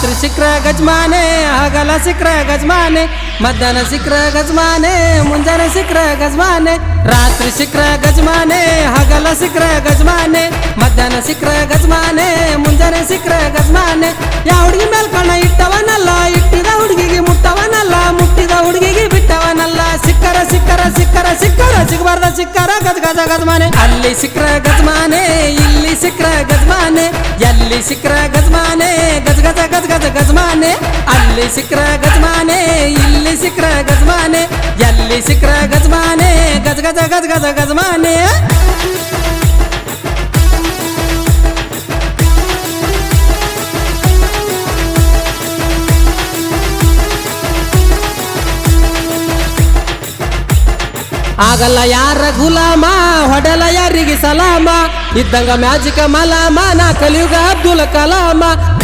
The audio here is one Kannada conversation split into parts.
ರಾತ್ರಿ ಸಿಕ್ರ ಗಜಮಾನೆ ಹಗಲ ಸಿಕ್ರ ಗಜಮಾನೆ ಮಧ್ಯಾಹ್ನ ಸಿಕ್ರ ಗಜಮಾನೆ ಮುಂಜಾನೆ ಸಿಕ್ರ ಗಜಮಾನೆ ರಾತ್ರಿ ಸಿಕ್ರ ಗಜಮಾನೆ ಹಗಲ ಸಿಕ್ರ ಗಜಮಾನೆ ಮಧ್ಯಾಹ್ನ ಸಿಕ್ರ ಗಜಮಾನೆ ಮುಂಜಾನೆ ಸಿಕ್ರ ಗಜಮಾನೆ ಯಾ ಹುಡುಗಿ ಮೇಲ್ ಕಣ್ಣ ಇಟ್ಟವನಲ್ಲ ಇಟ್ಟಿದ ಹುಡುಗಿಗೆ ಮುಟ್ಟವನಲ್ಲ ಮುಟ್ಟಿದ ಹುಡುಗಿಗೆ ಬಿಟ್ಟವನಲ್ಲ ಸಿಕ್ಕರ ಸಿಕ್ಕರ ಸಿಕ್ಕರ ಸಿಕ್ಕರ ಸಿಗಬಾರ್ದ ಸಿಕ್ಕರ ಗಜ ಗಜ ಗಜಮಾನೆ ಅಲ್ಲಿ ಸಿಕ್ರ ಗಜಮಾನೆ ಇಲ್ಲಿ ಸಿಕ್ರ ಗಜಮಾನೆ ಎಲ್ಲಿ ಸಿಕ್ರ ಗಜಮಾನೆ ಗಜ ಗಜ ಗಜ ಗಜ ಗಜಮಾನೆ ಅಲ್ಲಿ ಸಿಕ್ರ ಗಜಮಾನೆ ಇಲ್ಲಿ ಸಿಕ್ರ ಗಜಮಾನೆ ಎಲ್ಲಿ ಸಿಕ್ರ ಗಜಮಾನೆ ಗಜ ಗಜ ಗಜ ಗಜ ಗಜಮಾನೆ ಆಗಲ್ಲ ಯಾರ ಗುಲಾಮ ಹೊಡಲ ಯಾರಿಗೆ ಸಲಾಮ ಇದ್ದಂಗ ಮ್ಯಾಜಿಕ ಮಲಾಮ ನಾ ಕಲಿಯುಗ ಅಬ್ದುಲ್ ಕಲಾಮ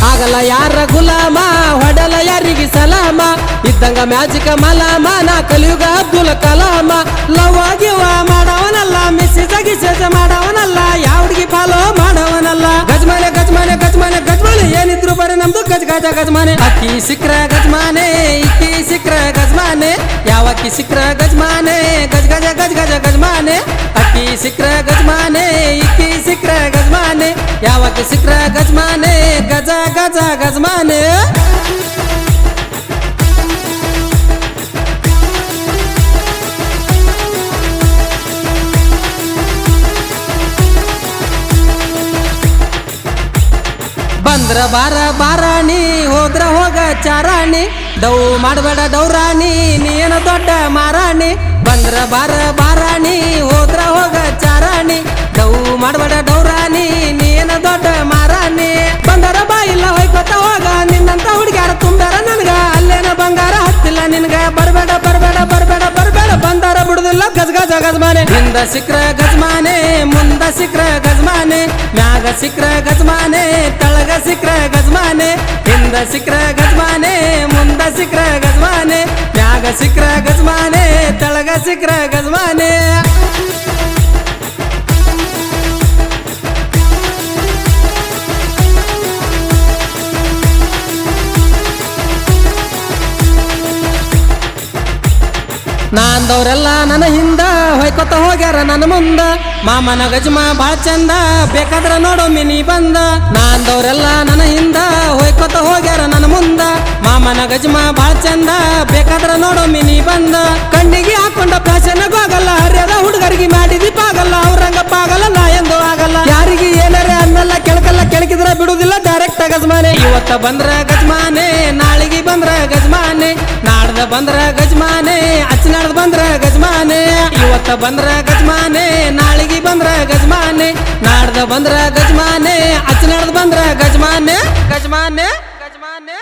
ಆಗಲ್ಲ ಯಾರ ಗುಲಾಮ ಹೊಡಲ ಯಾರಿಗೆ ಸಲಾಮ ಇದ್ದಂಗ ಮ್ಯಾಜಿಕ ಮಲಾಮ ನಾ ಕಲಿಯುಗ ಅಬ್ದುಲ್ ಕಲಾಮ ಲವ್ ಆಗಿವ ಮಾಡವನಲ್ಲ ಮೆಸೇಜ್ ಗಿಸೇಜ್ ಮಾಡವನಲ್ಲ ಯಾವ ಹುಡುಗಿ ಫಾಲೋ ಮಾಡವನಲ್ಲ ಗಜಮಾನೆ ಗಜಮಾನೆ ಗಜಮಾನೆ ಗಜಮಾನೆ ಏನಿದ್ರು ಬರೀ ನಮ್ದು ಗಜ ಗಜ ಗಜಮಾನೆ ಅಕ್ಕಿ ಸಿಕ್ರ ಗಜಮಾನೆ ಇಕ್ಕಿ ಸಿಕ್ರ ಗಜಮಾನೆ ಯಾವಕ್ಕಿ ಸಿಕ್ರ ಗಜಮಾನೆ ಗಜ ಗಜ ಗಜ ಗಜ ಗಜಮಾನೆ ಅಕ್ಕಿ ಸಿಕ್ರ ಗಜಮಾನೆ ಇಕ್ಕಿ ಸಿಕ್ರ ಗಜಮಾನೆ ಯಾವಕ್ಕಿ ಸಿಕ್ರ ಗಜಮಾನೆ ಗಜ ಗಜ ಗಜಮಾನೆ ಬಂದ್ರ ಬಾರ ಬಾರಾಣಿ ಹೋದ್ರ ಹೋಗ ಚಾರಾಣಿ ಡೌ ಮಾಡಬೇಡ ಡೌರಾಣಿ ನೀನ ದೊಡ್ಡ ಮಾರಾಣಿ ಬಂದ್ರ ಬಾರ ಬಾರಾಣಿ ಹೋದ್ರ ಹೋಗ ಚಾರಾಣಿ ಡೌ ಮಾಡಬೇಡ ಡೌರಾಣಿ ನೀನ ದೊಡ್ಡ ಮಾರಾಣಿ ಬಂದರ ಬಾ ಇಲ್ಲ ಹೋಯ್ಕೊತ ಹೋಗ ನಿನ್ನಂತ ಹುಡುಗ್ಯಾರ ತುಂಬ್ಯಾರ ನನ್ಗ ಅಲ್ಲೇನ ಬಂಗಾರ ಹತ್ತಿಲ್ಲ ನಿನ್ಗ ಬರ್ಬೇಡ ಬರ್ಬೇಡ ಬರ್ಬೇಡ ಬರ್ಬೇಡ ಬಂದಾರ ಬಿಡುದಿಲ್ಲ ಗಜ ಗಜ ಗಜಮಾನೆ ಹಿಂದ ಸಿಕ್ರ ಗಜಮಾನೆ ಮುಂದ ಸಿಕ್ರ ಗಜಮಾನೆ ಮ್ಯಾಗ ಸಿಕ್ರ ಗಜಮಾನೆ ತಳಗ ಸಿಕ್ರ ಗಜಮಾನೆ ಹಿಂದ ಸಿಕ್ರ ಗಜಮಾನೆ ಮುಂದ ಸಿಕ್ರ ಗಜಮಾನೆ ಮ್ಯಾಗ ಸಿಕ್ರ ಗಜಮಾನೆ ತಳಗ ಸಿಕ್ರ ಗಜಮಾನೆ ನಾಂದವ್ರೆಲ್ಲ ನನ್ನ ಹಿಂದ ಹೊಯ್ಕೊತ ಹೋಗ್ಯಾರ ನನ್ನ ಮುಂದ ಮಾಮನ ಗಜಮ ಬಾಳ ಚಂದ ಬೇಕಾದ್ರ ನೋಡೋ ಮಿನಿ ಬಂದ ನಾಂದವ್ರೆಲ್ಲ ನನ್ನ ಹಿಂದ ಹೊಯ್ಕೊತ ಹೋಗ್ಯಾರ ನನ್ನ ಮುಂದ ಮಾಮನ ಗಜಮ ಬಾಳ ಚಂದ ಬೇಕಾದ್ರ ನೋಡೋ ಮಿನಿ ಬಂದ ಕಣ್ಣಿಗೆ ಹಾಕೊಂಡ ಫ್ಯಾಷನ್ ಹೋಗಲ್ಲ ಹರಿಯದ ಹುಡುಗರಿಗೆ ಮಾಡಿದಿ ಪಾಗಲ್ಲ ಅವ್ರಂಗಪ್ಪ ಆಗಲ್ಲ ನಾ ಎಂದು ಆಗಲ್ಲ ಯಾರಿಗೆ ಏನಾರೆ ಅನ್ನಲ್ಲ ಕೆಳಕಲ್ಲ ಕೆಳಕಿದ್ರ ಬಿಡುದಿಲ್ಲ ಡೈರೆಕ್ಟ್ ಗಜಮಾನೆ ಇವತ್ತ ಬಂದ್ರ ಗಜಮಾನೆ ನಾಳಿಗೆ ಬಂದ್ರ ಗಜಮಾನೆ ನಾಡ್ದ ಬಂದ್ರ ಗಜಮಾನೆ ಅಚ್ಚನಾಡ್ದ ಬಂದ್ರ ಗಜಮಾನೆ ಇವತ್ತ ಬಂದ್ರ ಗಜಮಾನೆ ನಾಳಿಗೆ ಬಂದ್ರ ಗಜಮಾನೆ ನಾಡ್ದ ಬಂದ್ರ ಗಜಮಾನೆ ಅಚ್ಚನಾಡ್ದ ಬಂದ್ರ ಗಜಮಾನೆ ಗಜಮಾನೆ ಗಜಮಾನೆ